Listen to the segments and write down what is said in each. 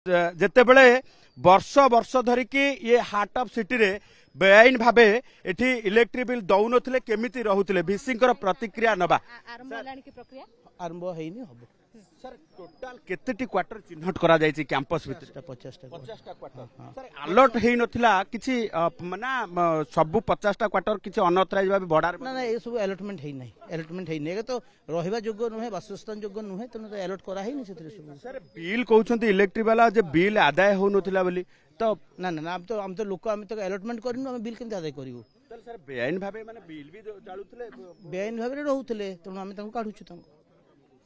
ଯେତେବେଳେ ବର୍ଷ ବର୍ଷ ଧରିକି ये हार्ट ऑफ सिटी रे बेआईन भावे एठी इलेक्ट्रिक बिल दौनथिले केमिति रहुथिले भिसिंकर प्रतिक्रिया नबा आरंभ हेलानी की प्रक्रिया आरंभ हेनी हबो सर टोटल केतेटी क्वार्टर चिन्हट करा जायछि कैंपस भितर 50 टा क्वार्टर सर अलर्ट हेई नथिला किछि ना सब 50 टा क्वार्टर किछि अनऑथराइज भाबे बडार ना ना ए सब अलॉटमेंट हेई नाही अलॉटमेंट हेई नै तो रहिबा योग्य नुहे वासस्थान योग्य नुहे तने तो अलॉट करा हेई नै सेतरे सब सर बिल कहउछंती इलेक्ट्रिक वाला जे बिल आदाय हो नथिला बोली तो ना ना हम तो लोक हम तो अलॉटमेंट करिनु हम बिल केमते आदाय करिवो सर बेआईन भाबे माने बिल भी जाळुथिले बेआईन भाबे रहउथिले तने हम तांको काढुछु तांको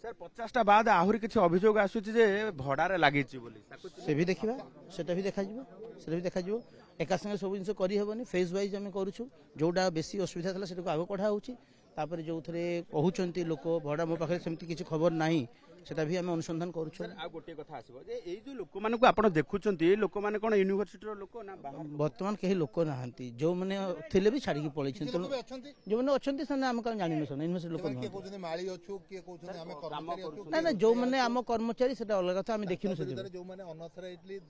सर 50 टा बाद आहुरी किछि अभियोग आसुछि जे भडारे लागिछि बोली से भी देखिबा सेटा भी देखा जिवो एका संगे सब जिंस करी हेबनी फेज वाइज हम करूछु जोडा बेसी असुविधा थला सेटा आगो कढा होउछि तापर जो थरे कहउचंती लोक भडा मो पाखे सेमति किछि खबर नाही सेटा भी हम अनुसंधान करूछु आ गोटे कथा आसीबो जे एई जो लोक माने को आपण देखुचंती लोक माने कोन यूनिवर्सिटी रो लोक ना बाहर वर्तमान केही लोक नाहंती जो माने थिले भी छाडी की पळै छन जो माने अछंती सने हम का जानि नसन यूनिवर्सिटी लोक के कहउछन माळी अछु के कहउछन हम कर्मचारी अछु ना ना जो माने हम कर्मचारी सेटा अलग कथा हम देखिनु से जो माने अनऑथराइजली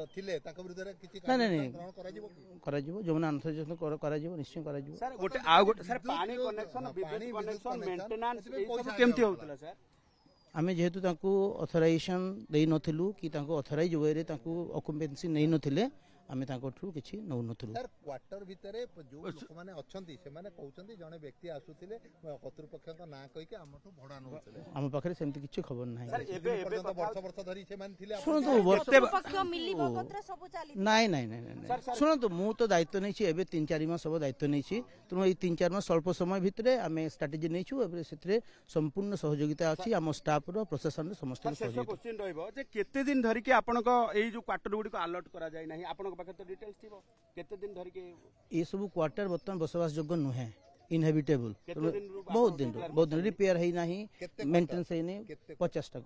थिले ताक विरुद्ध रे किछि ना ना करा जिवो जो माने अनऑथराइज करा जिवो निश्चय करा जिवो सर गोटे आ गोटे सर पानी कनेक्शन विद्युत कनेक्शन मेंटेनेंस ए सब केमति होतला सर आमे जेहेतु तांको ऑथराइजेशन देई नथिलु कि तांको ऑथराइज वे रे तांको ऑक्युपेंसी नै नथिले आमे तांको ठु किछि नौ नथिलु सर क्वार्टर भितरे जो लोक माने अछंती से माने कहउचंती जने व्यक्ति आसुथिले कर्तृपक्ष का ना कहि के हमठु भडा नउथिले हम पाखरे सेमति किछि खबर नाही सर एबे वर्ष वर्ष धरि से माने थिले सुनतो पक्ष मिलिबो पत्र सब चाली नहीं सुनतो मु तो दायित्व नै छी एबे 3-4 मास सब दायित्व नै छी तुम ए 3-4 मास स्वल्प समय भितरे आमे स्ट्रेटजी नै छु एबे सेतरे संपूर्ण सहयोगिता अछि हम स्टाफ रो प्रशासन रो समस्त सहयोग क्वेश्चन रहइबो जे केते दिन धरि के आपन को एई जो क्वार्टर गुडी को अलर्ट करा जाय नाही आपन को पाखे तो डिटेल्स थिबो केते दिन धरि के ये सब क्वार्टर बर्तमान बसवास योग्य नुहे इनहेबिटेबल बहुत दिन रिपेयर है नहीं मेंटेनेंस है नहीं 50 टा